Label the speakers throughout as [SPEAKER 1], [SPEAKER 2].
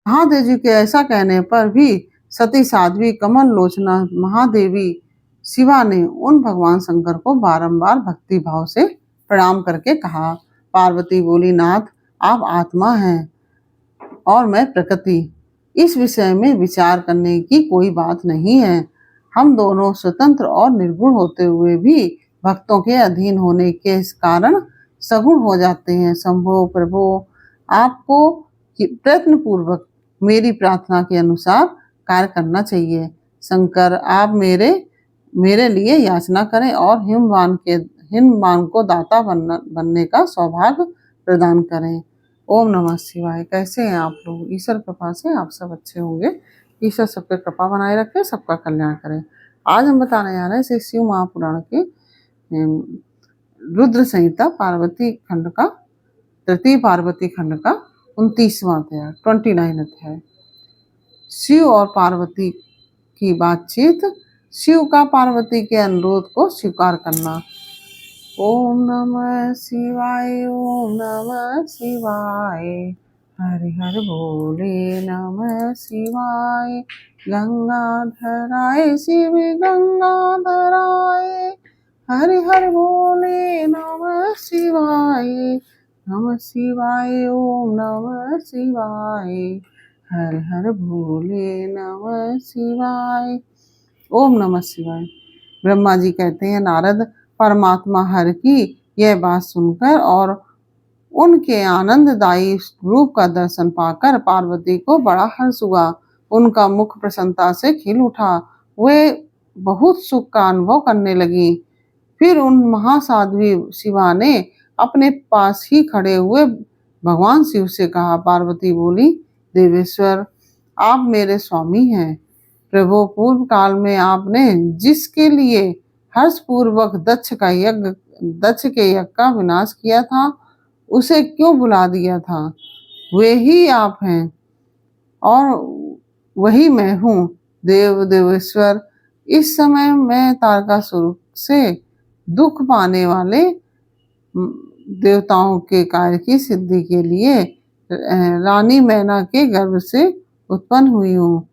[SPEAKER 1] महादेव जी के ऐसा कहने पर भी सती साध्वी कमल लोचना महादेवी शिवा ने उन भगवान शंकर को बारंबार भक्ति भाव से प्रणाम करके कहा। पार्वती बोली, नाथ आप आत्मा हैं और मैं प्रकृति, इस विषय में विचार करने की कोई बात नहीं है। हम दोनों स्वतंत्र और निर्गुण होते हुए भी भक्तों के अधीन होने के कारण सगुण हो जाते हैं। शंभो प्रभो, आपको प्रयत्न पूर्वक मेरी प्रार्थना के अनुसार कार्य करना चाहिए। शंकर, आप मेरे लिए याचना करें और हिमवान को दाता बनने का सौभाग्य प्रदान करें। ओम नमः शिवाय। कैसे हैं आप लोग? ईश्वर कृपा से आप सब अच्छे होंगे। ईश्वर सब पे कृपा बनाए रखे, सबका कल्याण करे। आज हम बताने जा रहे हैं श्री शिव महापुराण के रुद्र संहिता पार्वती खंड का, तृतीय पार्वती खंड का 29वां अध्याय, 29 अध्याय। शिव और पार्वती की बातचीत, शिव का पार्वती के अनुरोध को स्वीकार करना। ओम नमः शिवाय, ओम नमः शिवाय, हरि हर बोले नमः शिवाय। गंगाधराय शिव गंगाधराय, हरि हर बोले नमः शिवाय। नमः शिवाय, ओम नमः शिवाय, हर हर भोले नमः शिवाय। ओम नमः शिवाय। ब्रह्मा जी कहते हैं, नारद, परमात्मा हर की यह बात सुनकर और उनके आनंददायी रूप का दर्शन पाकर पार्वती को बड़ा हर्ष हुआ। उनका मुख प्रसन्नता से खिल उठा। वे बहुत सुख का अनुभव करने लगी। फिर उन महासाध्वी शिवा ने अपने पास ही खड़े हुए भगवान शिव से कहा। पार्वती बोली, देवेश्वर, आप मेरे स्वामी हैं। प्रभु, पूर्व काल में आपने जिसके लिए हर्ष पूर्वक दक्ष के यज्ञ का विनाश किया था, उसे क्यों बुला दिया था? वे ही आप हैं और वही मैं हूँ। देवेश्वर, इस समय मैं तारकासुर से दुख पाने वाले देवताओं के कार्य की सिद्धि के लिए रानी मैना के गर्भ से उत्पन्न हुई हूँ।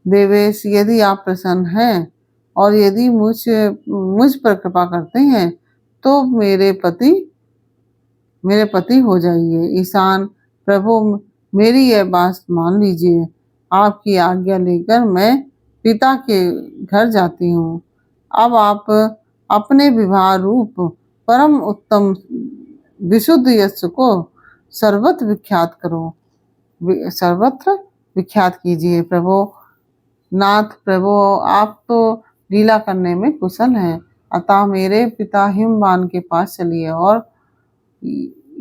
[SPEAKER 1] देवेश, यदि आप प्रसन्न हैं और यदि मुझ पर कृपा करते हैं तो मेरे पति हो जाइए। ईशान प्रभु, मेरी यह बात मान लीजिए। आपकी आज्ञा लेकर मैं पिता के घर जाती हूँ। अब आप अपने विवाह रूप परम उत्तम विशुद्ध यश को सर्वत्र विख्यात कीजिए। प्रभु, नाथ प्रभु, आप तो लीला करने में कुशल हैं, अतः मेरे पिता हिमवान के पास चलिए और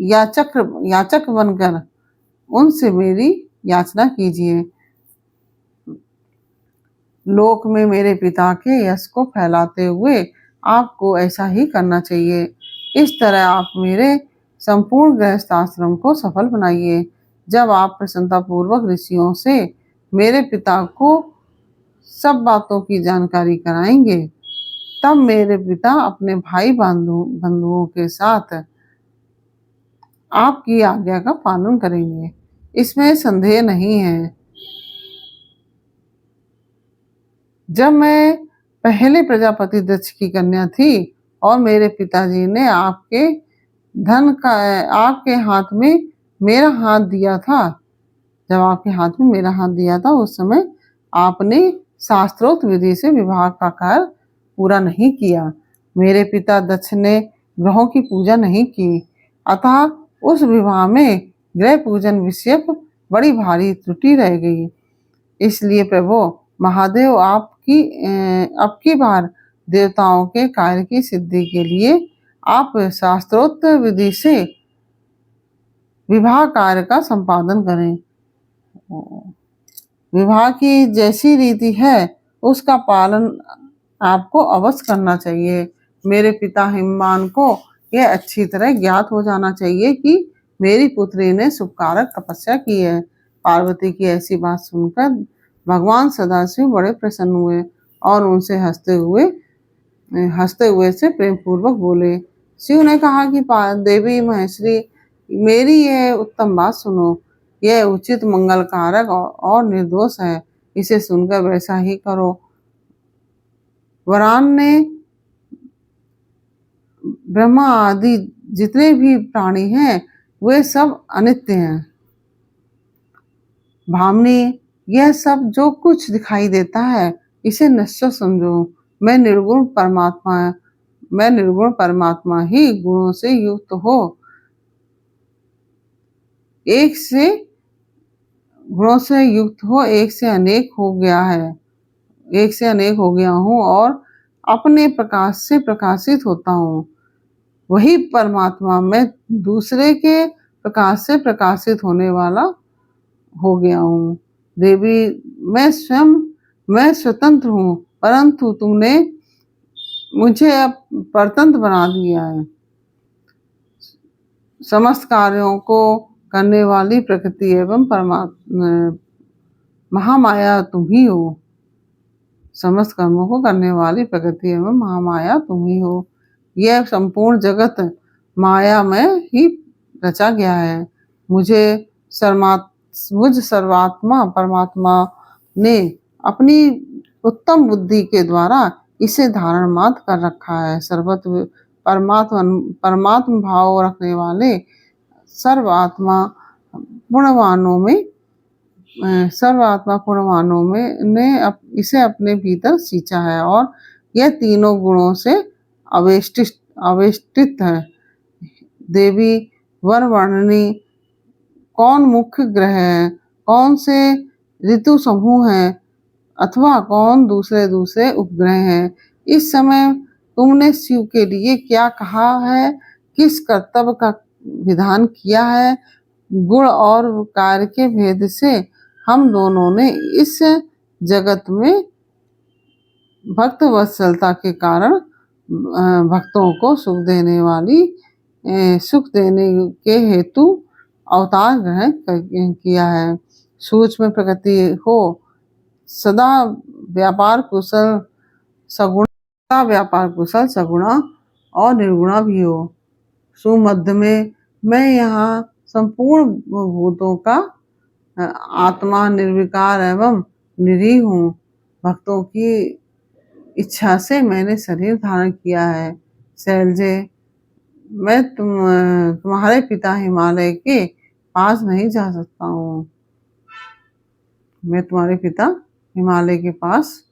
[SPEAKER 1] याचक बनकर उनसे मेरी याचना कीजिए। लोक में मेरे पिता के यश को फैलाते हुए आपको ऐसा ही करना चाहिए। इस तरह आप मेरे संपूर्ण गृहस्थ आश्रम को सफल बनाइए। जब आप प्रसन्नता पूर्वक ऋषियों से मेरे पिता को सब बातों की जानकारी कराएंगे, तब मेरे पिता अपने भाई बंधुओं के साथ आपकी आज्ञा का पालन करेंगे, इसमें संदेह नहीं है। जब मैं पहले प्रजापति दक्ष की कन्या थी और मेरे पिताजी ने आपके हाथ में मेरा हाथ दिया था, जब आपके हाथ में मेरा हाथ दिया था, उस समय आपने शास्त्रोक्त विधि से विवाह का कार्य पूरा नहीं किया। मेरे पिता दक्ष ने ग्रहों की पूजा नहीं की, अतः उस विवाह में ग्रह पूजन विषयक बड़ी भारी त्रुटि रह गई। इसलिए प्रभु महादेव, अब की बार देवताओं के कार्य की सिद्धि के लिए आप शास्त्रोक्त विधि से विवाह कार्य का संपादन करें। विवाह की जैसी रीति है उसका पालन आपको अवश्य करना चाहिए। मेरे पिता हिमवान को यह अच्छी तरह ज्ञात हो जाना चाहिए कि मेरी पुत्री ने शुभकारक तपस्या की है। पार्वती की ऐसी बात सुनकर भगवान सदाशिव बड़े प्रसन्न हुए और उनसे हंसते हुए से प्रेम पूर्वक बोले। शिव ने कहा कि देवी महेश्वरी, मेरी यह उत्तम बात सुनो। यह उचित, मंगलकारक और निर्दोष है। इसे सुनकर वैसा ही करो। वरान ने ब्रह्मा आदि जितने भी प्राणी हैं वे सब अनित्य हैं। भामनी, यह सब जो कुछ दिखाई देता है इसे नश्वर समझो। मैं निर्गुण परमात्मा ही गुणों से युक्त हो एक से अनेक हो गया हूँ और अपने प्रकाश से प्रकाशित होता हूँ। वही परमात्मा मैं दूसरे के प्रकाश से प्रकाशित होने वाला हो गया हूँ। देवी, मैं स्वतंत्र हूँ, परंतु तुमने मुझे अब परतंत्र बना दिया है। समस्त कार्यों को करने वाली प्रकृति एवं महामाया तुम ही हो। समस्त कर्मों को करने वाली प्रकृति एवं महामाया तुम ही हो। यह संपूर्ण जगत माया में ही रचा गया है। मुझ सर्वात्मा परमात्मा ने अपनी उत्तम बुद्धि के द्वारा इसे धारण मात्र कर रखा है। सर्वत्र परमात्मा भाव रखने वाले सर्वात्मा पुण्यवानों में ने इसे अपने भीतर सींचा है और यह तीनों गुणों से अवेष्टित है। देवी, वर वर्णनी कौन मुख्य ग्रह है, कौन से ऋतु समूह है अथवा कौन दूसरे उपग्रह हैं। इस समय तुमने शिव के लिए क्या कहा है, किस कर्तव्य का विधान किया है। गुण और कार्य के भेद से हम दोनों ने इस जगत में भक्त वत्सलता के कारण भक्तों को सुख देने के हेतु अवतार ग्रहण किया है। सूक्ष्म प्रकृति हो, सदा व्यापार कुशल सगुणा और निर्गुणा भी हो। सुमध्य में मैं यहाँ संपूर्ण भूतों का आत्मा निर्विकार एवं निरीह हूँ। भक्तों की इच्छा से मैंने शरीर धारण किया है। शैलजे, मैं तुम्हारे पिता हिमालय के पास नहीं जा सकता हूँ। मैं तुम्हारे पिता हिमालय के पास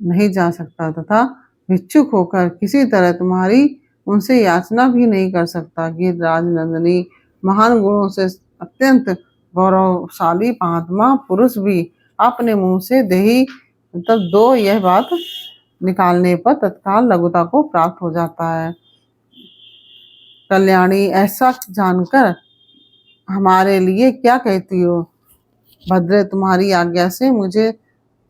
[SPEAKER 1] नहीं जा सकता तथा भिक्षुक होकर किसी तरह तुम्हारी उनसे याचना भी नहीं कर सकता कि राजनंदिनी, महान गुणों से अत्यंत गौरवशाली महात्मा पुरुष भी अपने मुंह से देही तब दो यह बात निकालने पर तत्काल लघुता को प्राप्त हो जाता है। कल्याणी, ऐसा जानकर हमारे लिए क्या कहती हो। भद्रे, तुम्हारी आज्ञा से मुझे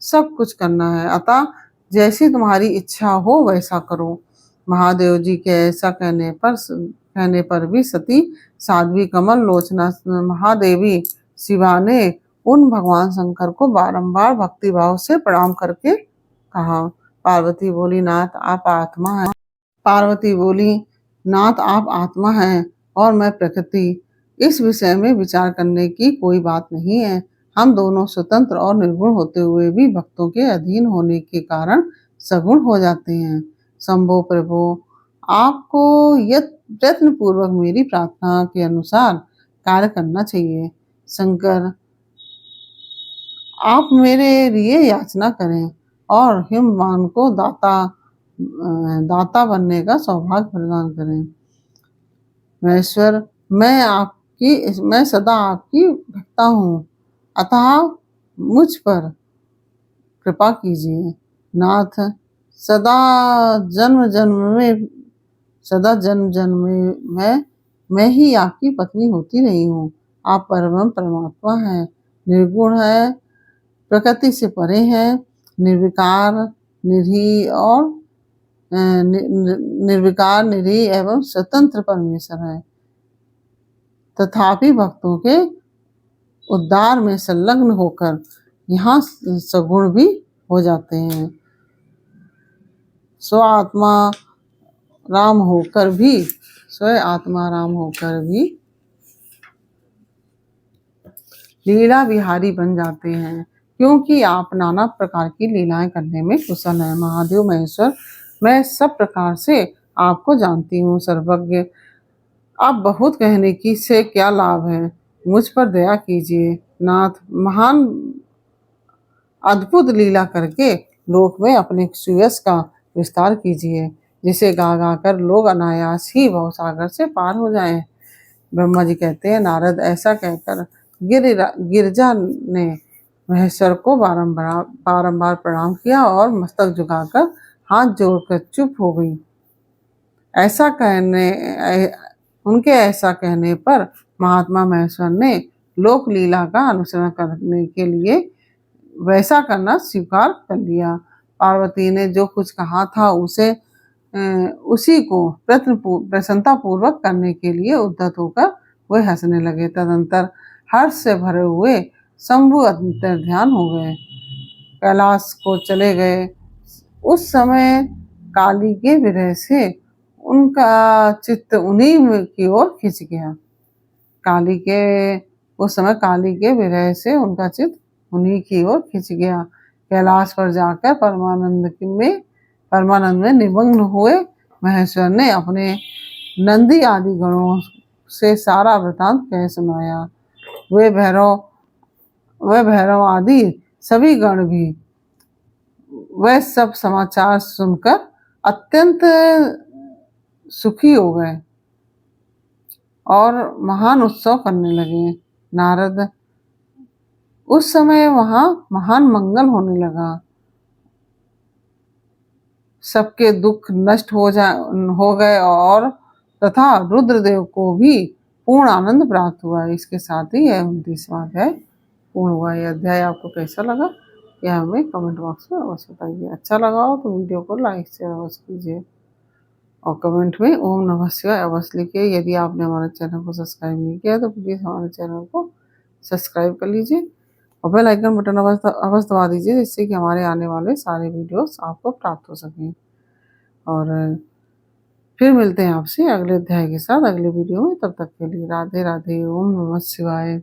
[SPEAKER 1] सब कुछ करना है, अतः जैसी तुम्हारी इच्छा हो वैसा करो। महादेव जी के ऐसा कहने पर भी सती साध्वी कमल लोचना महादेवी शिवा ने उन भगवान शंकर को बारंबार भक्तिभाव से प्रणाम करके कहा। पार्वती बोली, नाथ आप आत्मा हैं और मैं प्रकृति। इस विषय में विचार करने की कोई बात नहीं है। हम दोनों स्वतंत्र और निर्गुण होते हुए भी भक्तों के अधीन होने के कारण सगुण हो जाते हैं। शंभो प्रभो, आपको यत्न पूर्वक मेरी प्रार्थना के अनुसार कार्य करना चाहिए। शंकर, आप मेरे लिए याचना करें और हिमवान को दाता बनने का सौभाग्य प्रदान करें। महेश्वर, मैं सदा आपकी भक्ता हूँ, अतः मुझ पर कृपा कीजिए। नाथ, सदा जन्म जन्म में मैं ही आपकी पत्नी होती रही हूँ। आप परम परमात्मा हैं, निर्गुण है, प्रकृति से परे है, निर्विकार निरीह एवं स्वतंत्र परमेश्वर है। तथापि भक्तों के उद्धार में संलग्न होकर यहाँ सगुण भी हो जाते हैं। स्व आत्मा राम होकर भी लीला विहारी बन जाते हैं, क्योंकि आप नाना प्रकार की लीलाएं करने में कुशल हैं। महादेव महेश्वर, मैं सब प्रकार से आपको जानती हूँ, सर्वज्ञ। अब बहुत कहने की से क्या लाभ है, मुझ पर दया कीजिए नाथ। महान अद्भुत लीला करके लोक में अपने सुयश का विस्तार कीजिए, जिसे गा गा कर लोग अनायास ही भवसागर से पार हो जाएं। ब्रह्मा जी कहते हैं, नारद ऐसा कहकर गिरजा ने महेश्वर को बारंबार प्रणाम किया और मस्तक झुकाकर हाथ जोड़कर चुप हो गई। उनके ऐसा कहने पर महात्मा महेश्वर ने लोक लीला का अनुसरण करने के लिए वैसा करना स्वीकार कर लिया। पार्वती ने जो कुछ कहा था उसी को प्रसन्नता पूर्वक करने के लिए उद्यत होकर वे हंसने लगे। तदंतर हर्ष से भरे हुए शंभु अंतर्ध्यान हो गए, कैलाश को चले गए। उस समय काली के विरह से उनका चित्त उन्हीं की ओर खिंच गया। उस समय काली के विरह से उनका चित्त उन्हीं की ओर खिंच गया। कैलाश पर जाकर परमानंद में निमग्न हुए महेश्वर ने अपने नंदी आदि गणों से सारा वृतांत कह सुनाया। वे भैरव आदि सभी गण भी वह सब समाचार सुनकर अत्यंत सुखी हो गए और महान उत्सव करने लगे। नारद, उस समय वहां महान मंगल होने लगा। सबके दुख नष्ट हो गए और तथा रुद्रदेव को भी पूर्ण आनंद प्राप्त हुआ। इसके साथ ही यह 29वां अध्याय पूर्ण हुआ। यह अध्याय आपको कैसा लगा यह हमें कमेंट बॉक्स में अवश्य बताइए। अच्छा लगा हो तो वीडियो को लाइक शेयर अवश्य कीजिए और कमेंट में ओम नमः शिवाय अवश्य लिखिए। यदि आपने हमारे चैनल को सब्सक्राइब नहीं किया तो प्लीज़ हमारे चैनल को सब्सक्राइब कर लीजिए और बेल आइकन बटन अवश्य दबा दीजिए, जिससे कि हमारे आने वाले सारे वीडियोस आपको प्राप्त हो सकें। और फिर मिलते हैं आपसे अगले अध्याय के साथ अगले वीडियो में। तब तक के लिए राधे राधे, ओम नमः शिवाय।